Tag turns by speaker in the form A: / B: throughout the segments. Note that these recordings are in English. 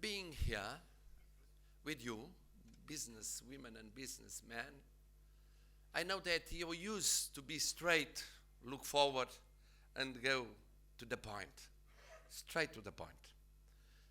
A: being here with you, business women and businessmen, I know that you're used to be straight, look forward, and go to the point. Straight to the point.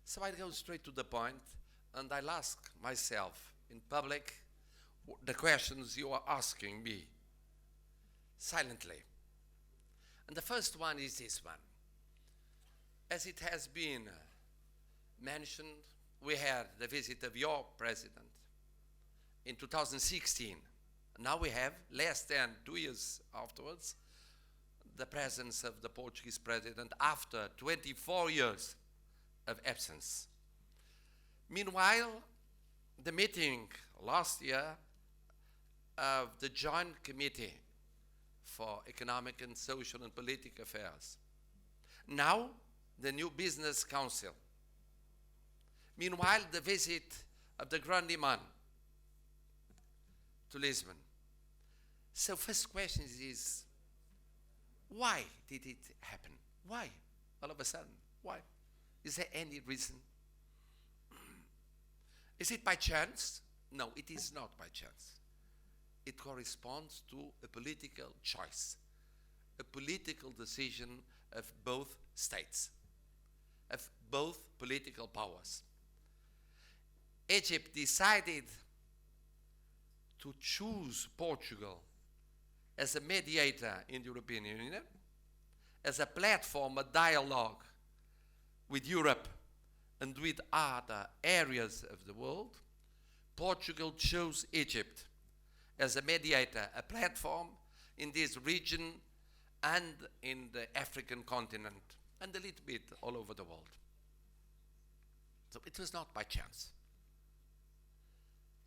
A: So I go straight to the point, and I'll ask myself in public the questions you are asking me, silently. And the first one is this one. As it has been mentioned, we had the visit of your president in 2016. Now we have, less than 2 years afterwards, the presence of the Portuguese president after 24 years of absence. Meanwhile, the meeting last year of the Joint Committee for Economic and Social and Political Affairs. Now, the new Business Council. Meanwhile, the visit of the Grande Man to Lisbon. So first question is, why did it happen? Why? All of a sudden, why? Is there any reason? Is it by chance? No, it is not by chance. It corresponds to a political choice, a political decision of both states, of both political powers. Egypt decided to choose Portugal as a mediator in the European Union, as a platform, a dialogue with Europe and with other areas of the world. Portugal chose Egypt as a mediator, a platform in this region and in the African continent, and a little bit all over the world. So it was not by chance.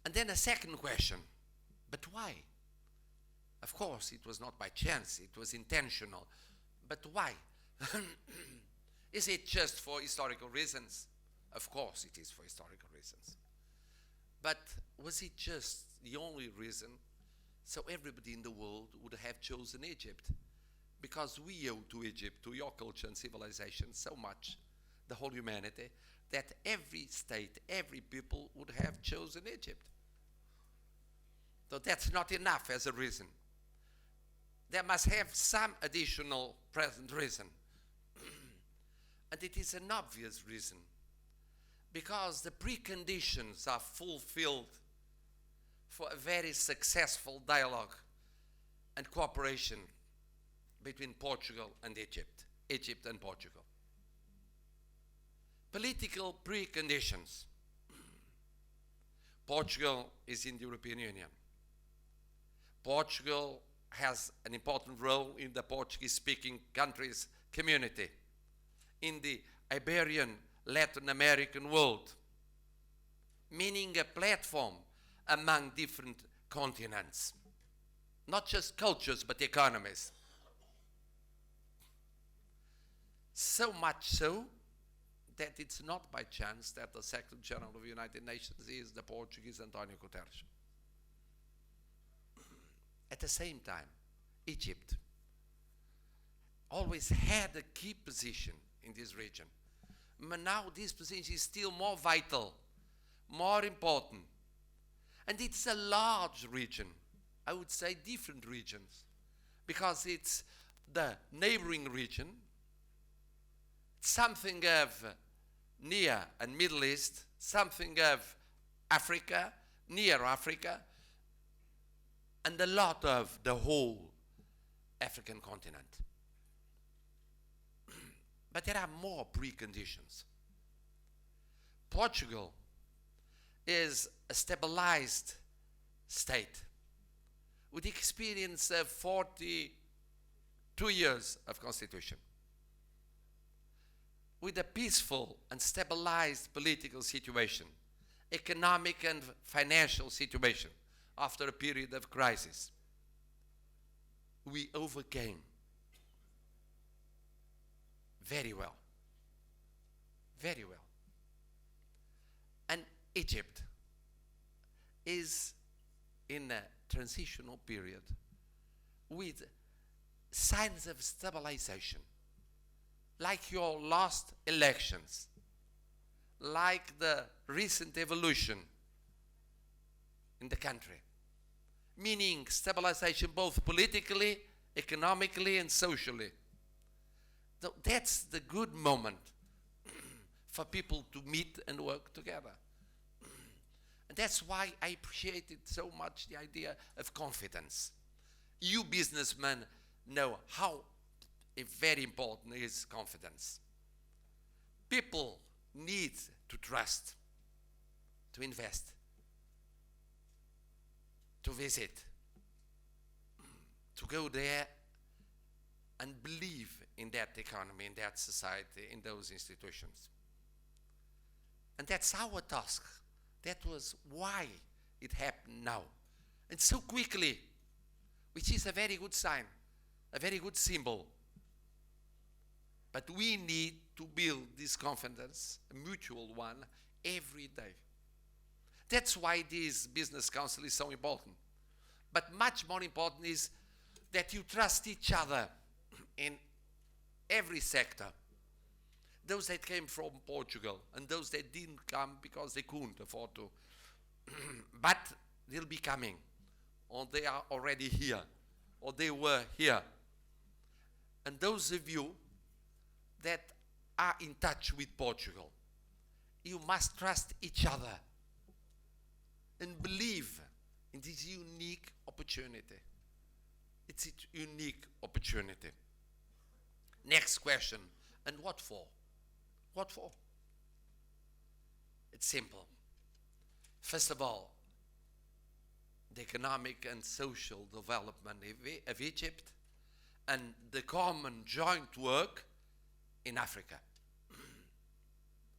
A: And then a second question, but why? Of course, it was not by chance, it was intentional. But why? Is it just for historical reasons? Of course it is for historical reasons. But was it just the only reason? So everybody in the world would have chosen Egypt, because we owe to Egypt, to your culture and civilization, so much, the whole humanity, that every state, every people would have chosen Egypt. So that's not enough as a reason. There must have some additional present reason. And it is an obvious reason, because the preconditions are fulfilled for a very successful dialogue and cooperation between Portugal and Egypt, Egypt and Portugal. Political preconditions. Portugal is in the European Union. Portugal has an important role in the Portuguese-speaking countries community, in the Iberian, Latin American world, meaning a platform among different continents, not just cultures, but economies. So much so that it's not by chance that the Secretary General of the United Nations is the Portuguese António Guterres. At the same time, Egypt always had a key position in this region. But now this position is still more vital, more important. And it's a large region. I would say different regions, because it's the neighboring region, something of Near and Middle East, something of Africa, near Africa, and a lot of the whole African continent. But there are more preconditions. Portugal is a stabilized state with the experience of 42 years of constitution, with a peaceful and stabilized political situation, economic and financial situation after a period of crisis. We overcame very well. Very well. And Egypt is in a transitional period with signs of stabilization, like your last elections. like the recent evolution in the country, meaning stabilization both politically, economically, and socially. So that's the good moment for people to meet and work together. And that's why I appreciated so much the idea of confidence. You businessmen know how very important is confidence. People need to trust, to invest, to visit, to go there and believe in that economy, in that society, in those institutions. And that's our task. That was why it happened now. And so quickly, which is a very good sign, a very good symbol. But we need to build this confidence, a mutual one, every day. That's why this business council is so important. But much more important is that you trust each other in every sector. Those that came from Portugal and those that didn't come because they couldn't afford to. But they'll be coming, or they are already here, or they were here. And those of you that are in touch with Portugal, you must trust each other and believe in this unique opportunity. It's a unique opportunity. Next question, and what for? What for? It's simple. First of all, the economic and social development of Egypt and the common joint work in Africa.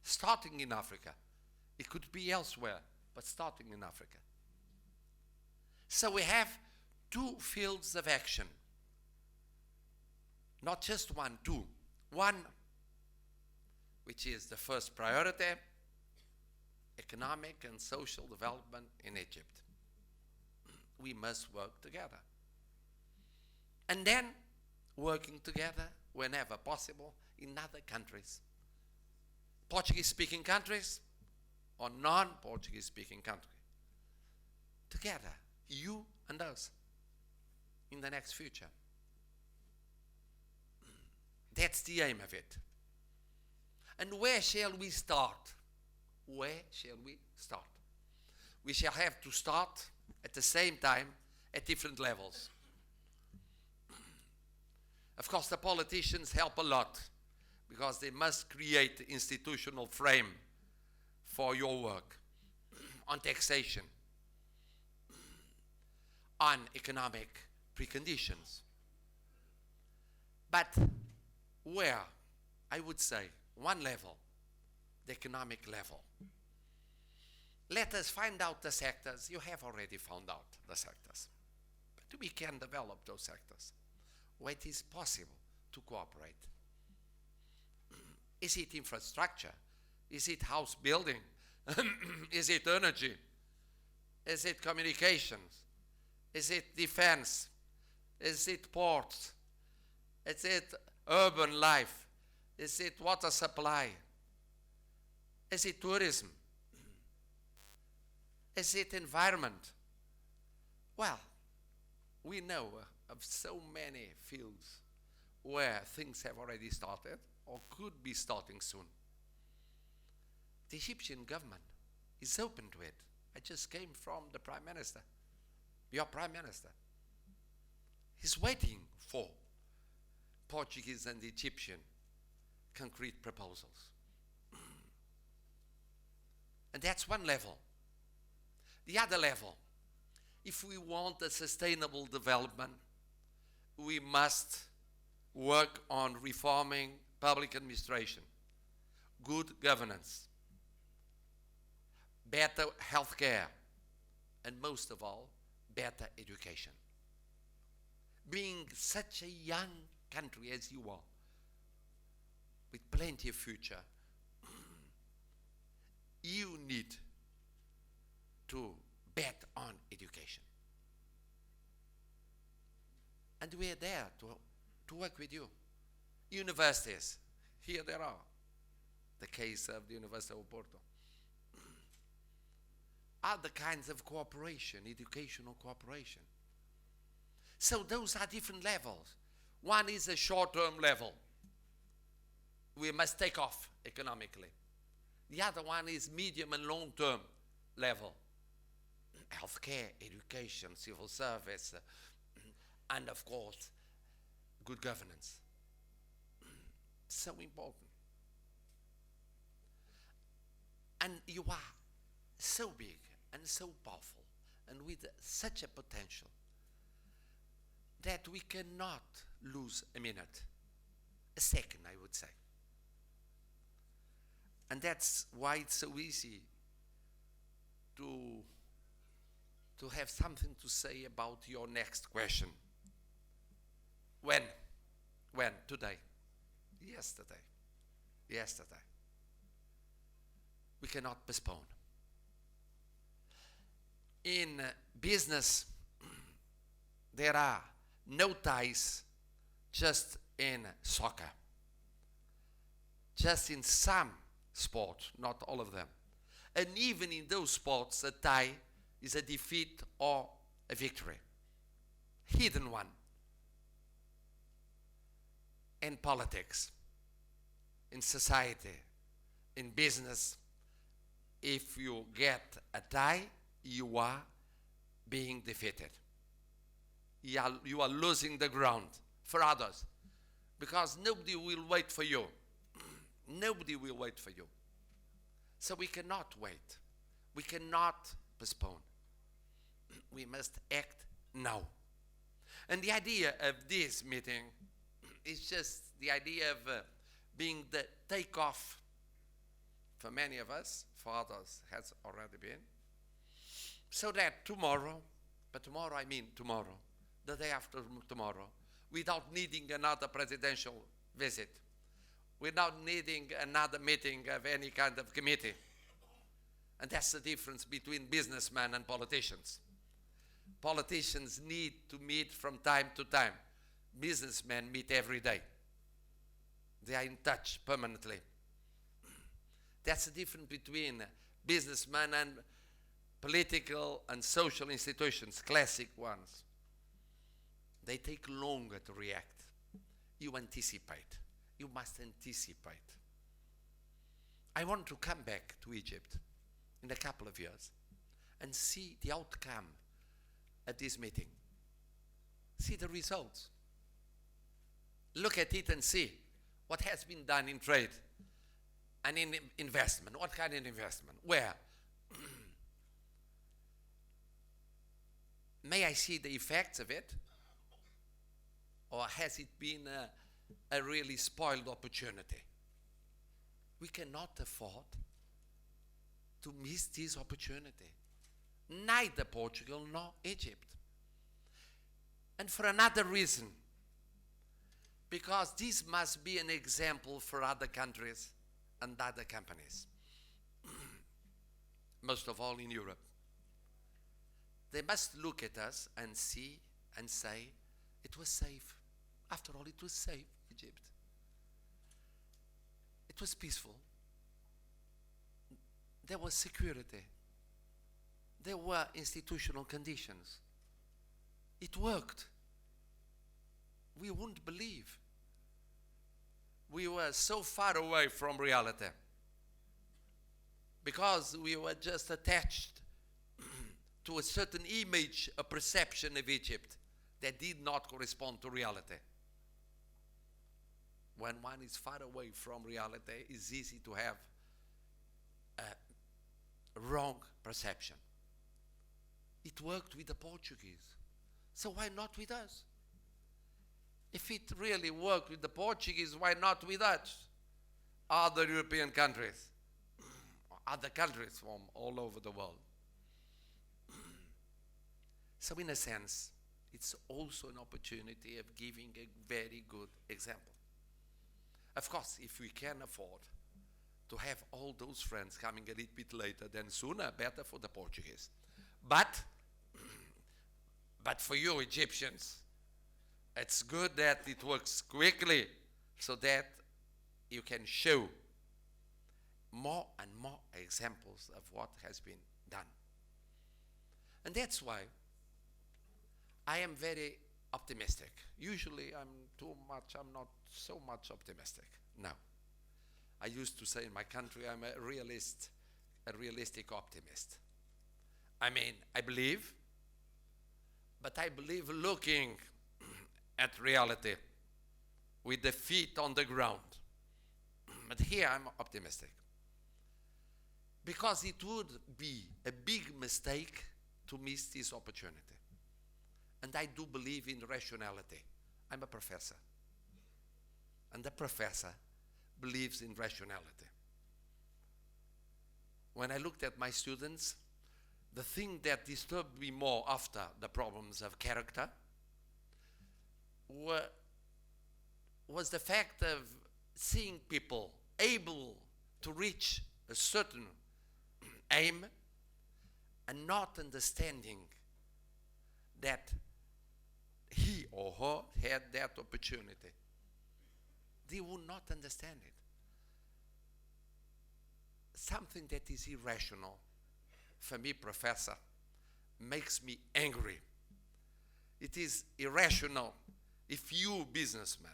A: Starting in Africa. It could be elsewhere, but starting in Africa. So we have two fields of action. Not just one, two. One, which is the first priority, economic and social development in Egypt. We must work together. And then working together whenever possible in other countries. Portuguese-speaking countries or non-Portuguese-speaking countries. Together, you and us, in the next future. That's the aim of it. And where shall we start? Where shall we start? We shall have to start at the same time at different levels. Of course, the politicians help a lot because they must create the institutional frame for your work on taxation, on economic preconditions. But where, I would say, one level, the economic level. Let us find out the sectors. You have already found out the sectors. But we can develop those sectors where it is possible to cooperate. Is it infrastructure? Is it house building? Is it energy? Is it communications? Is it defense? Is it ports? Is it urban life? Is it water supply? Is it tourism? Is it environment? Well, we know of so many fields where things have already started or could be starting soon. The Egyptian government is open to it. I just came from the Prime Minister, your Prime Minister. He's waiting for Portuguese and Egyptian concrete proposals. And that's one level. The other level, if we want a sustainable development, we must work on reforming public administration, good governance, better healthcare, and most of all, better education. Being such a young country as you are, with plenty of future, you need to bet on education. And we are there to work with you. Universities, here there are. the case of the University of Porto. Other kinds of cooperation, educational cooperation. So those are different levels. One is a short-term level. We must take off economically. The other one is medium and long-term level. Healthcare, education, civil service, and of course, good governance. So important. And you are so big and so powerful and with such a potential that we cannot lose a minute, a second, I would say. And that's why it's so easy to have something to say about your next question. When? When? Today. Yesterday. Yesterday. We cannot postpone. In business, there are no ties just in soccer. Just in some sports, not all of them. And even in those sports, a tie is a defeat or a victory. Hidden one. In politics, in society, in business, if you get a tie, you are being defeated. You are losing the ground for others because nobody will wait for you. Nobody will wait for you. So we cannot wait. We cannot postpone. We must act now. And the idea of this meeting is just the idea of being the takeoff for many of us, for others has already been, so that tomorrow, but tomorrow I mean tomorrow, the day after tomorrow, without needing another presidential visit, without needing another meeting of any kind of committee. And that's the difference between businessmen and politicians. Politicians need to meet from time to time. Businessmen meet every day. They are in touch permanently. That's the difference between businessmen and political and social institutions, classic ones. They take longer to react. You anticipate. You must anticipate. I want to come back to Egypt in a couple of years and see the outcome at this meeting. See the results. Look at it and see what has been done in trade and in investment. What kind of investment? Where? May I see the effects of it? Or has it been a really spoiled opportunity? We cannot afford to miss this opportunity. Neither Portugal nor Egypt. And for another reason, because this must be an example for other countries and other companies, most of all in Europe. They must look at us and see and say, it was safe. After all, it was safe, Egypt. It was peaceful. There was security. There were institutional conditions. It worked. We wouldn't believe. We were so far away from reality because we were just attached to a certain image, a perception of Egypt that did not correspond to reality. When one is far away from reality, it's easy to have a wrong perception. It worked with the Portuguese, so why not with us? If it really worked with the Portuguese, why not with us? Other European countries, other countries from all over the world. So in a sense, it's also an opportunity of giving a very good example. Of course, if we can afford to have all those friends coming a little bit later than sooner, better for the Portuguese. But for you Egyptians, it's good that it works quickly so that you can show more and more examples of what has been done. And that's why I am very optimistic. Usually I'm not so much optimistic. No. I used to say in my country I'm a realistic optimist. I mean, I believe, but I believe looking at reality with the feet on the ground. But here I'm optimistic. Because it would be a big mistake to miss this opportunity. And I do believe in rationality. I'm a professor. And a professor believes in rationality. When I looked at my students, the thing that disturbed me more after the problems of character was the fact of seeing people able to reach a certain aim and not understanding that he or her had that opportunity. They would not understand it. Something that is irrational, for me, professor, makes me angry. It is irrational if you, businessman,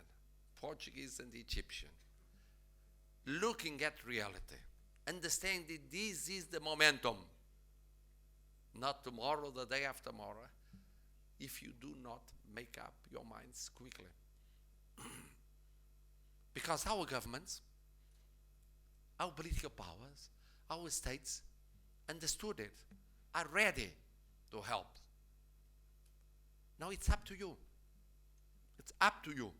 A: Portuguese and Egyptian, looking at reality, understand that this is the momentum, not tomorrow, the day after tomorrow, if you do not make up your minds quickly. Because our governments, our political powers, our states understood it, are ready to help. Now it's up to you. It's up to you.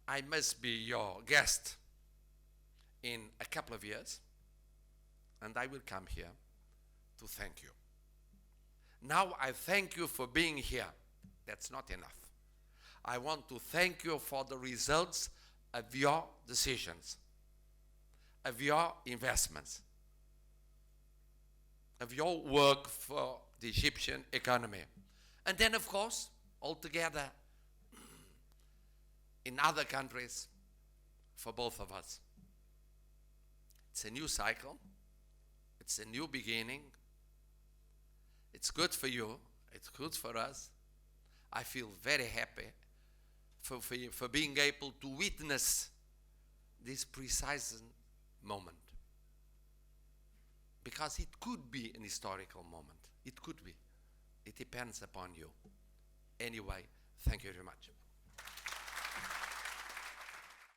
A: I must be your guest in a couple of years, and I will come here to thank you. Now I thank you for being here. That's not enough. I want to thank you for the results of your decisions, of your investments, of your work for the Egyptian economy. And then, of course, altogether in other countries, for both of us. It's a new cycle. It's a new beginning. It's good for you. It's good for us. I feel very happy for being able to witness this precise moment. Because it could be an historical moment. It could be. It depends upon you. Anyway, thank you very much.